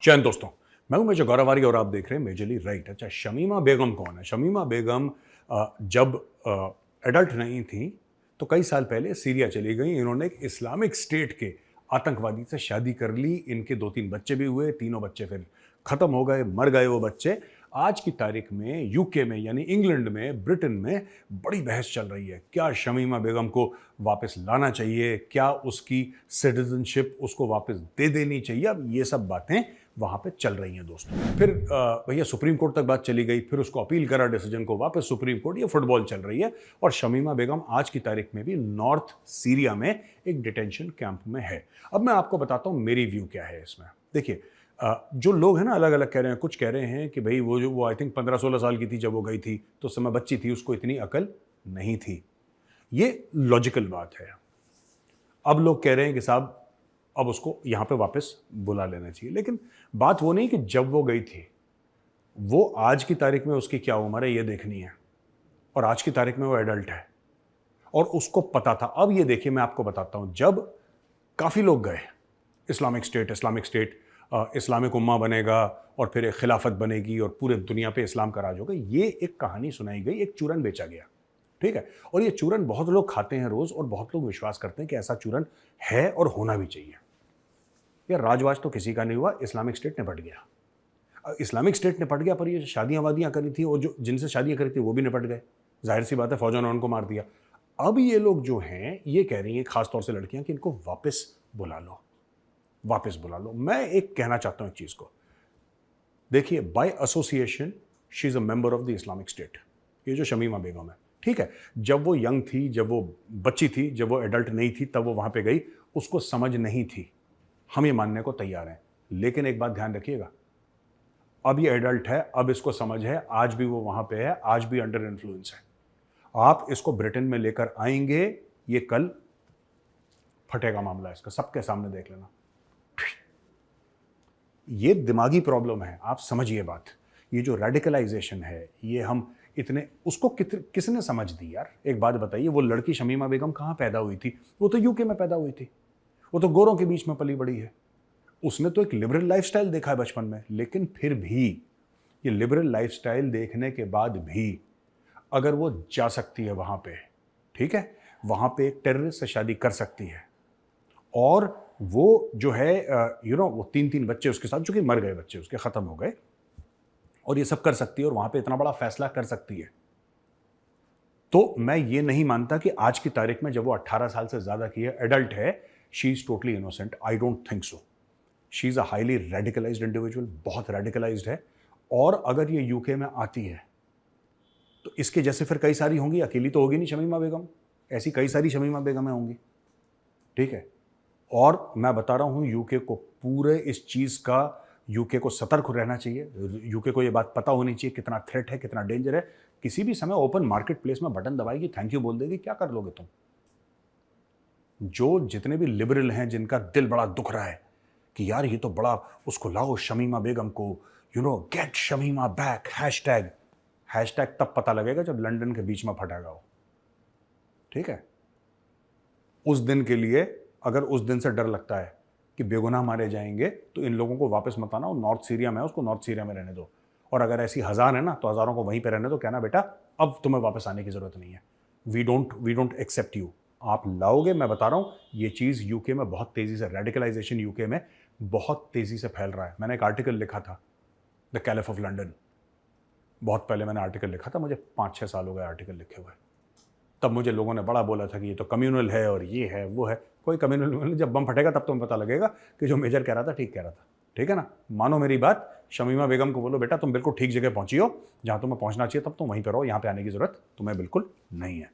चैन दोस्तों, मैं हूं मेजर गौरवारी और आप देख रहे हैं मेजरली राइट। अच्छा, शमीमा बेगम कौन है? शमीमा बेगम जब एडल्ट नहीं थी तो कई साल पहले सीरिया चली गई। इन्होंने एक इस्लामिक स्टेट के आतंकवादी से शादी कर ली। इनके 2-3 बच्चे भी हुए। तीनों बच्चे फिर खत्म हो गए, मर गए वो बच्चे। आज की तारीख में यूके में यानी इंग्लैंड में, ब्रिटेन में बड़ी बहस चल रही है। क्या शमीमा बेगम को वापस लाना चाहिए? क्या उसकी सिटीजनशिप उसको वापस दे देनी चाहिए? अब ये सब बातें वहां पे चल रही हैं दोस्तों। फिर भैया सुप्रीम कोर्ट तक बात चली गई, फिर उसको अपील करा डिसीजन को वापस सुप्रीम कोर्ट। ये फुटबॉल चल रही है और शमीमा बेगम आज की तारीख में भी नॉर्थ सीरिया में एक डिटेंशन कैंप में है। अब मैं आपको बताता हूं मेरी व्यू क्या है इसमें। देखिए, जो लोग हैं ना अलग अलग कह रहे हैं। कुछ कह रहे हैं कि भाई वो आई थिंक 15-16 साल की थी जब वो गई थी, तो उस समय बच्ची थी, उसको इतनी अकल नहीं थी। ये लॉजिकल बात है। अब लोग कह रहे हैं कि साहब अब उसको यहां पे वापस बुला लेना चाहिए। लेकिन बात वो नहीं कि जब वो गई थी, वो आज की तारीख में उसकी क्या उम्र है ये देखनी है। और आज की तारीख में वो एडल्ट है और उसको पता था। अब ये देखिए, मैं आपको बताता हूं, जब काफी लोग गए इस्लामिक स्टेट इस्लामिक उम्मा बनेगा और फिर एक खिलाफत बनेगी और पूरे दुनिया पे इस्लाम का राज होगा, ये एक कहानी सुनाई गई, एक चूरन बेचा गया। ठीक है, और ये चूरन बहुत लोग खाते हैं रोज और बहुत लोग विश्वास करते हैं कि ऐसा चूरन है और होना भी चाहिए। यार राजवाज तो किसी का नहीं हुआ, इस्लामिक स्टेट निपट गया। इस्लामिक स्टेट निपट गया, पर ये शादियां वादियां करी थी और जो जिनसे शादियां करी थी वो भी निपट गए। जाहिर सी बात है, फौजों ने उनको मार दिया। अब ये लोग जो हैं ये कह रही हैं, खासतौर से लड़कियां, कि इनको वापस बुला लो, वापस बुला लो। मैं एक कहना चाहता हूं एक चीज को। देखिए, by association she is a member of the Islamic State. ये जो शमीमा बेगम है, ठीक है, जब वो यंग थी, जब वो बच्ची थी, जब वो एडल्ट नहीं थी, तब वो वहां पे गई, उसको समझ नहीं थी। हम ये मानने को तैयार हैं। लेकिन एक बात ध्यान रखिएगा, अब ये एडल्ट है, अब इसको समझ है, आज भी वो वहां पे है, आज भी अंडर इन्फ्लुएंस है। आप इसको ब्रिटेन में लेकर आएंगे, ये कल फटेगा मामला इसका, सबके सामने देख लेना। ये दिमागी प्रॉब्लम है, आप समझिए बात। ये जो रेडिकलाइजेशन है, ये हम इतने उसको किसने समझ दी यार? एक बात बताइए, वो लड़की शमीमा बेगम कहां पैदा हुई थी? वो तो यूके में पैदा हुई थी, वो तो गोरों के बीच में पली बड़ी है। उसने तो एक लिबरल लाइफस्टाइल देखा है बचपन में। लेकिन फिर भी ये लिबरल लाइफस्टाइल देखने के बाद भी अगर वो जा सकती है वहां पे, ठीक है, वहां पे एक टेररिस्ट से शादी कर सकती है और वो जो है वो 3-3 बच्चे उसके साथ, जो कि मर गए बच्चे उसके, खत्म हो गए, और ये सब कर सकती है और वहां पे इतना बड़ा फैसला कर सकती है, तो मैं ये नहीं मानता कि आज की तारीख में, जब वो 18 साल से ज्यादा की है, एडल्ट है, she is totally innocent. I don't think so. She is a highly radicalised individual, बहुत रेडिकलाइज्ड है। और अगर ये यूके में आती है तो इसके जैसे फिर कई सारी होंगी, अकेली तो होगी नहीं शमीमा बेगम, ऐसी कई सारी शमीमा बेगमें होंगी। ठीक है, और मैं बता रहा हूं, यूके को पूरे इस चीज का, यूके को सतर्क रहना चाहिए। यूके को ये बात पता होनी चाहिए कितना थ्रेट है, कितना डेंजर है। किसी भी समय ओपन मार्केट प्लेस में बटन दबाएगी, थैंक यू बोल देगी, क्या कर लोगे तुम? जो जितने भी लिबरल हैं, जिनका दिल बड़ा दुख रहा है कि यार ये तो बड़ा, उसको लाओ शमीमा बेगम को, get Shamima back, hashtag. Hashtag तब पता लगेगा जब लंदन के बीच में फटेगा वो। ठीक है, उस दिन के लिए, अगर उस दिन से डर लगता है कि बेगुनाह मारे जाएंगे, तो इन लोगों को वापस मत आना। वो नॉर्थ सीरिया में है, उसको नॉर्थ सीरिया में रहने दो। और अगर ऐसी हजार है ना, तो हजारों को वहीं पे रहने दो। कहना बेटा अब तुम्हें वापस आने की जरूरत नहीं है, वी डोंट एक्सेप्ट यू। आप लाओगे, मैं बता रहा हूं, ये चीज यूके में बहुत तेजी से, रेडिकलाइजेशन यूके में बहुत तेजी से फैल रहा है। मैंने एक आर्टिकल लिखा था, द कैलिफ ऑफ लंदन। बहुत पहले मैंने आर्टिकल लिखा था, मुझे 5-6 साल हो गए आर्टिकल लिखे हुए। तब मुझे लोगों ने बड़ा बोला था कि ये तो कम्युनल है और ये है वो है। कोई कम्युनल नहीं, जब बम फटेगा तब तुम्हें पता लगेगा कि जो मेजर कह रहा था ठीक कह रहा था। ठीक है ना? मानो मेरी बात, शमीमा बेगम को बोलो बेटा तुम बिल्कुल ठीक जगह पहुंची हो, जहां तुम्हें पहुंचना चाहिए, तब तुम वहीं पर रहो, यहां पे आने की जरूरत तुम्हें बिल्कुल नहीं है।